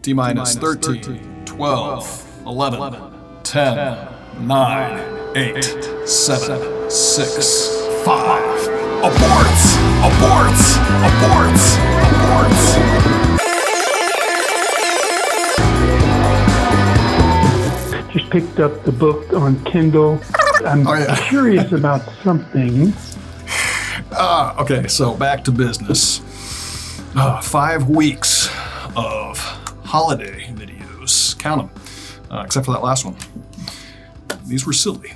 T-minus 13, 12, 11, 10, 9, 8, 7, 6, 5. Abort! Abort! Abort! Abort! Just picked up the book on Kindle. I'm curious about something. Okay, so back to business. 5 weeks of holiday videos. Count them, except for that last one. These were silly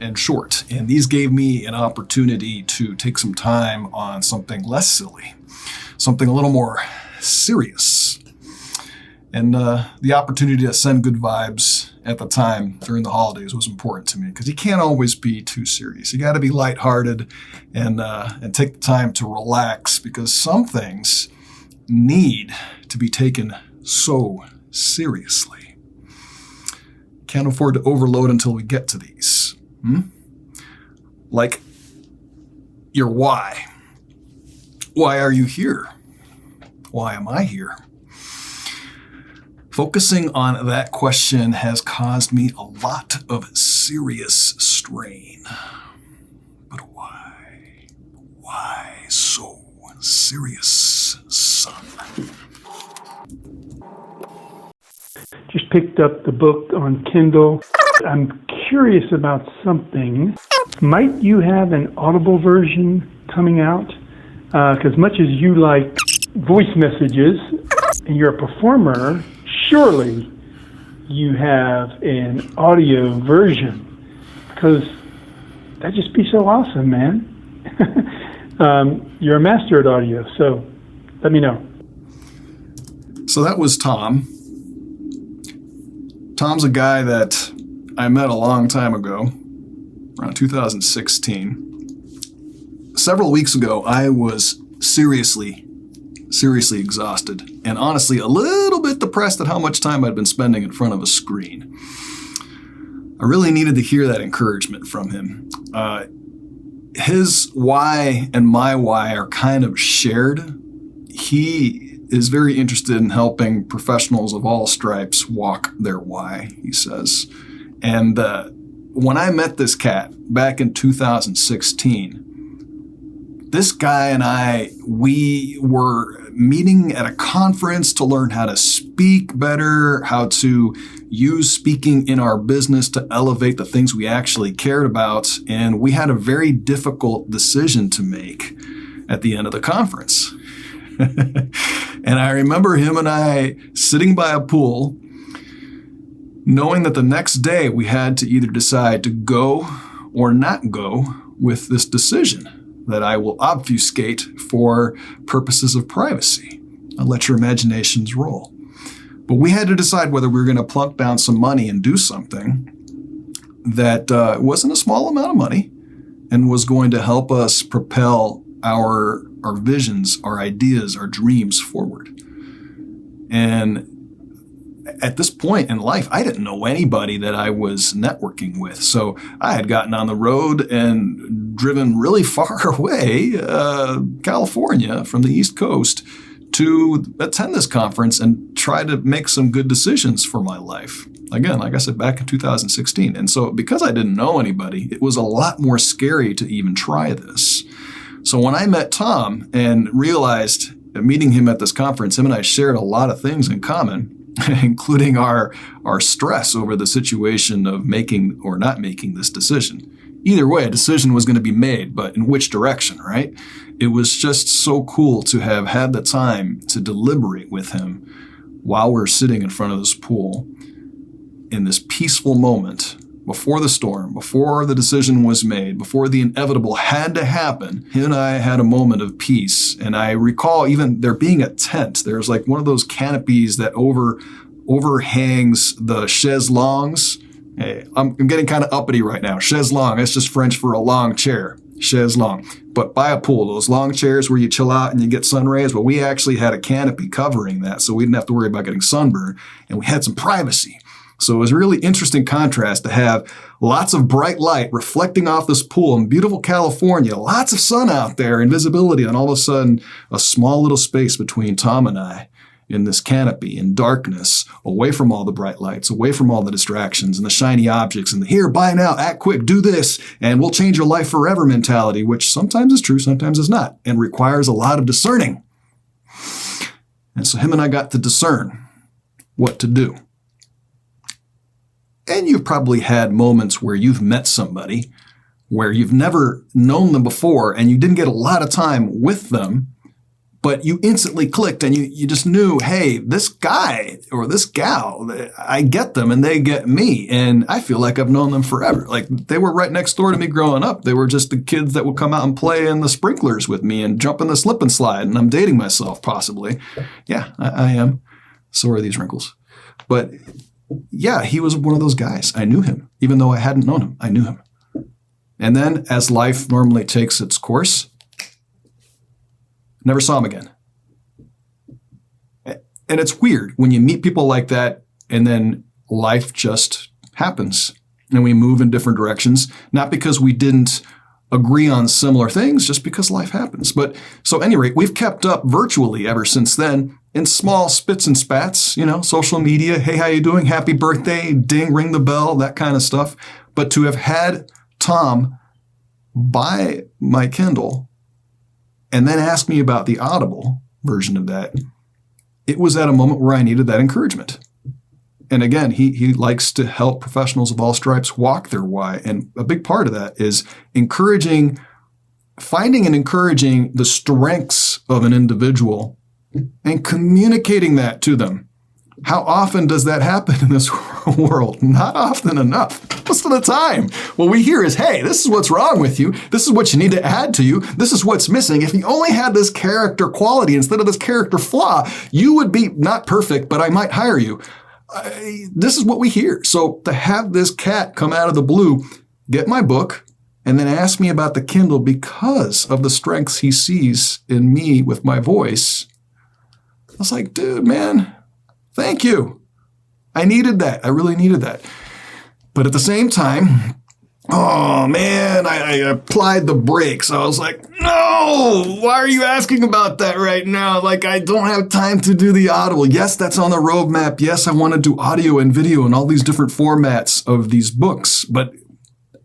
and short, and these gave me an opportunity to take some time on something less silly, something a little more serious. And the opportunity to send good vibes at the time during the holidays was important to me because you can't always be too serious. You got to be lighthearted and take the time to relax because some things need to be taken so seriously. Can't afford to overload until we get to these. Like your why. Why are you here? Why am I here? Focusing on that question has caused me a lot of serious strain. But why? Why so serious, son? Just picked up the book on Kindle. I'm curious about something. Might you have an Audible version coming out? Because much as you like voice messages and you're a performer, surely you have an audio version, because that'd just be so awesome, man. You're a master at audio, so let me know. So that was Tom. Tom's a guy that I met a long time ago, around 2016. Several weeks ago, I was seriously exhausted and honestly a little bit depressed at how much time I'd been spending in front of a screen. I really needed to hear that encouragement from him. His why and my why are kind of shared. He is very interested in helping professionals of all stripes walk their why, he says. And when I met this cat back in 2016, this guy and we were meeting at a conference to learn how to speak better, how to use speaking in our business to elevate the things we actually cared about. And we had a very difficult decision to make at the end of the conference. And I remember him and I sitting by a pool, knowing that the next day we had to either decide to go or not go with this decision that I will obfuscate for purposes of privacy. I'll let your imaginations roll. But we had to decide whether we were going to plunk down some money and do something that wasn't a small amount of money and was going to help us propel our visions, our ideas, our dreams forward. And at this point in life, I didn't know anybody that I was networking with. So I had gotten on the road and driven really far away, California, from the East Coast to attend this conference and try to make some good decisions for my life. Again, like I said, back in 2016. And so because I didn't know anybody, it was a lot more scary to even try this. So when I met Tom and realized meeting him at this conference, him and I shared a lot of things in common, including our stress over the situation of making or not making this decision. Either way, a decision was going to be made, but in which direction, right? It was just so cool to have had the time to deliberate with him while we're sitting in front of this pool in this peaceful moment before the storm, before the decision was made, before the inevitable had to happen. He and I had a moment of peace. And I recall even there being a tent. There's like one of those canopies that overhangs the chaise longues. Hey, I'm getting kind of uppity right now. Chaise longue, that's just French for a long chair. Chaise longue. But by a pool, those long chairs where you chill out and you get sun rays, well, we actually had a canopy covering that, so we didn't have to worry about getting sunburned, and we had some privacy. So it was a really interesting contrast to have lots of bright light reflecting off this pool in beautiful California, lots of sun out there and visibility, and all of a sudden a small little space between Tom and I. in this canopy, in darkness, away from all the bright lights, away from all the distractions and the shiny objects and the here, buy now, act quick, do this, and we'll change your life forever mentality, which sometimes is true, sometimes is not, and requires a lot of discerning. And so him and I got to discern what to do. And you've probably had moments where you've met somebody where you've never known them before and you didn't get a lot of time with them, but you instantly clicked and you just knew, hey, this guy or this gal, I get them and they get me. And I feel like I've known them forever. Like they were right next door to me growing up. They were just the kids that would come out and play in the sprinklers with me and jump in the slip and slide. And I'm dating myself possibly. Yeah, I am. So are these wrinkles. But yeah, he was one of those guys. I knew him. Even though I hadn't known him, I knew him. And then as life normally takes its course, never saw him again. And it's weird when you meet people like that and then life just happens and we move in different directions, not because we didn't agree on similar things, just because life happens. But so at any rate, we've kept up virtually ever since then in small spits and spats, social media. Hey, how you doing? Happy birthday, ding, ring the bell, that kind of stuff. But to have had Tom buy my Kindle and then ask me about the Audible version of that, it was at a moment where I needed that encouragement. And again, he likes to help professionals of all stripes walk their why. And a big part of that is finding and encouraging the strengths of an individual and communicating that to them. How often does that happen in this world? Not often enough. Most of the time. What we hear is, hey, this is what's wrong with you. This is what you need to add to you. This is what's missing. If you only had this character quality instead of this character flaw, you would be not perfect, but I might hire you. This is what we hear. So to have this cat come out of the blue, get my book, and then ask me about the Kindle because of the strengths he sees in me with my voice, I was like, dude, man, thank you. I needed that. I really needed that. But at the same time, oh man, I applied the brakes. I was like, no, why are you asking about that right now? Like, I don't have time to do the Audible. Yes, that's on the roadmap. Yes, I want to do audio and video and all these different formats of these books, but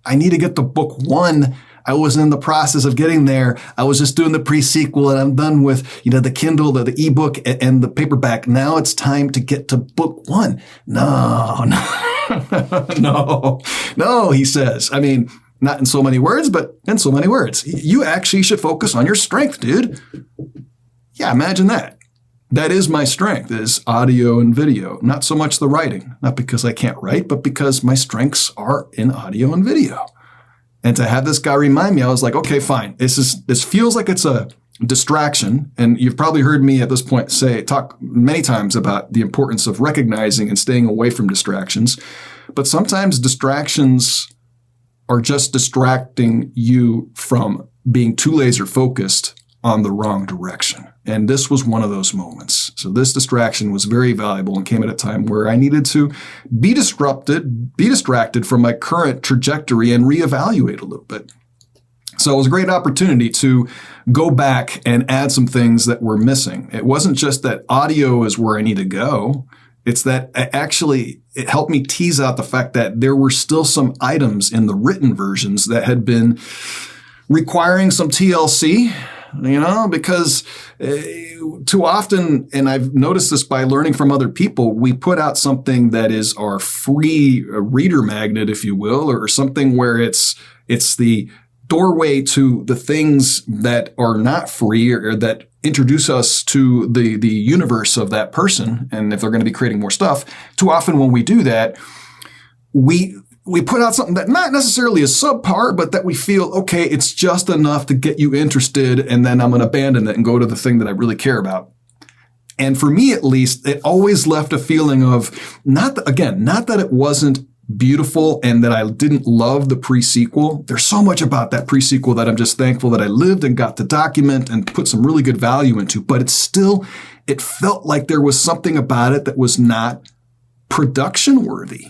I need to get the book one. I was in the process of getting there. I was just doing the pre-sequel and I'm done with, the Kindle, the ebook and the paperback. Now it's time to get to book one. No, he says. I mean, not in so many words, but in so many words. You actually should focus on your strength, dude. Yeah, imagine that. That is my strength, is audio and video. Not so much the writing. Not because I can't write, but because my strengths are in audio and video. And to have this guy remind me, I was like, okay, fine. This feels like it's a distraction. And you've probably heard me at this point talk many times about the importance of recognizing and staying away from distractions. But sometimes distractions are just distracting you from being too laser focused on the wrong direction. And this was one of those moments. So this distraction was very valuable and came at a time where I needed to be distracted from my current trajectory and reevaluate a little bit. So it was a great opportunity to go back and add some things that were missing. It wasn't just that audio is where I need to go. It's that it helped me tease out the fact that there were still some items in the written versions that had been requiring some TLC, because too often, and I've noticed this by learning from other people, we put out something that is our free reader magnet, if you will, or something where it's the doorway to the things that are not free or that introduce us to the universe of that person. And if they're going to be creating more stuff, too often when we do that, we put out something that not necessarily is subpar, but that we feel, okay, it's just enough to get you interested, and then I'm going to abandon it and go to the thing that I really care about. And for me, at least, it always left a feeling of not that it wasn't beautiful and that I didn't love the pre-sequel. There's so much about that pre-sequel that I'm just thankful that I lived and got to document and put some really good value into, but it felt like there was something about it that was not production worthy.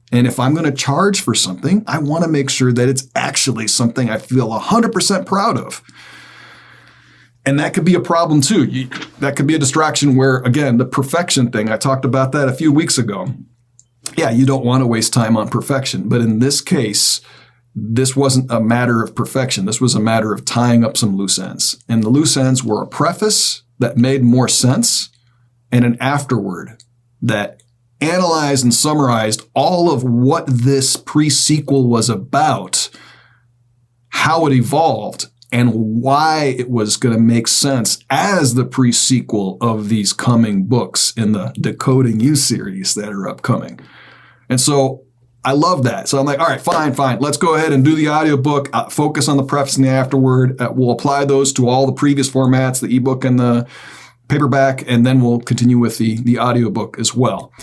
And if I'm going to charge for something, I want to make sure that it's actually something I feel 100% proud of. And that could be a problem too. That could be a distraction where, again, the perfection thing, I talked about that a few weeks ago. Yeah, you don't want to waste time on perfection. But in this case, this wasn't a matter of perfection. This was a matter of tying up some loose ends. And the loose ends were a preface that made more sense and an afterword that analyzed and summarized all of what this pre-sequel was about, how it evolved, and why it was going to make sense as the pre-sequel of these coming books in the Decoding You series that are upcoming. And so I love that. So I'm like, all right, fine. Let's go ahead and do the audiobook, focus on the preface and the afterword. We'll apply those to all the previous formats, the ebook and the paperback, and then we'll continue with the audiobook as well.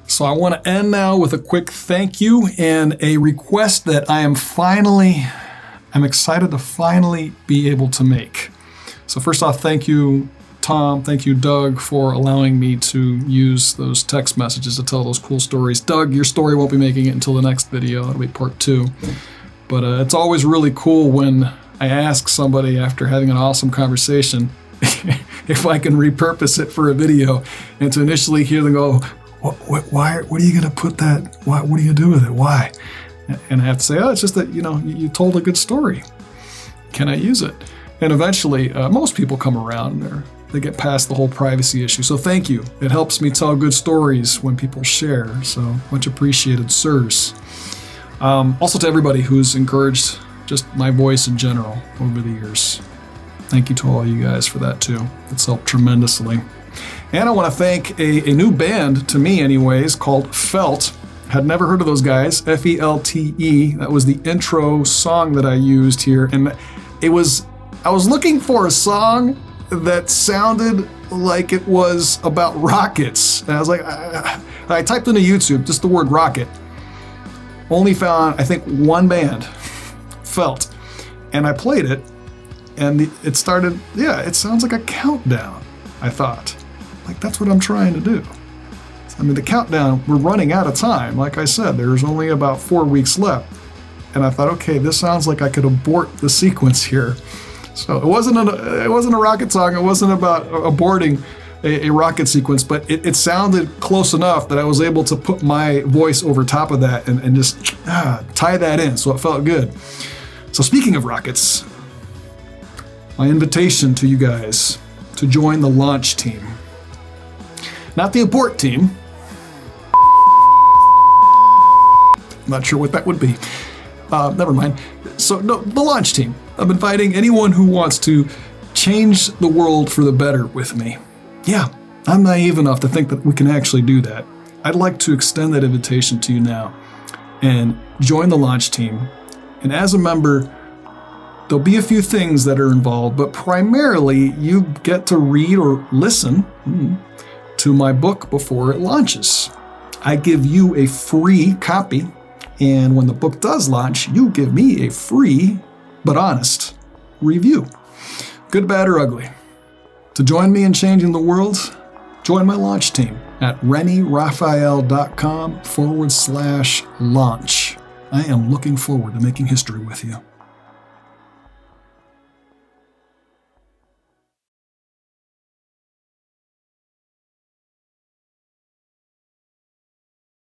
So I want to end now with a quick thank you and a request that I'm excited to finally be able to make. So first off, thank you, Tom. Thank you, Doug, for allowing me to use those text messages to tell those cool stories. Doug, your story won't be making it until the next video. It'll be part 2. But it's always really cool when I ask somebody after having an awesome conversation if I can repurpose it for a video, and to initially hear them go, why? What are you going to put that? What are you going to do with it? Why? And I have to say, it's just that, you told a good story. Can I use it? And eventually, most people come around and they get past the whole privacy issue. So thank you. It helps me tell good stories when people share. So much appreciated, sirs. Also to everybody who's encouraged just my voice in general over the years. Thank you to all you guys for that too. It's helped tremendously. And I want to thank a new band, to me anyways, called Felt. Had never heard of those guys, F-E-L-T-E. That was the intro song that I used here. And I was looking for a song that sounded like it was about rockets. And I was like, I typed into YouTube, just the word rocket. Only found, I think, one band, Felt. And I played it, and it started, it sounds like a countdown, I thought. Like, that's what I'm trying to do. I mean, the countdown, we're running out of time. Like I said, there's only about 4 weeks left. And I thought, okay, this sounds like I could abort the sequence here. So it wasn't a rocket song. It wasn't about aborting a rocket sequence, but it sounded close enough that I was able to put my voice over top of that and just tie that in. So it felt good. So speaking of rockets, my invitation to you guys to join the launch team. Not the abort team. Not sure what that would be. Never mind. So, no, the launch team. I'm inviting anyone who wants to change the world for the better with me. Yeah, I'm naive enough to think that we can actually do that. I'd like to extend that invitation to you now and join the launch team. And as a member, there'll be a few things that are involved, but primarily you get to read or listen to my book before it launches. I give you a free copy, and when the book does launch, you give me a free but honest review. Good, bad, or ugly. To join me in changing the world, join my launch team at renerafael.com/launch. I am looking forward to making history with you.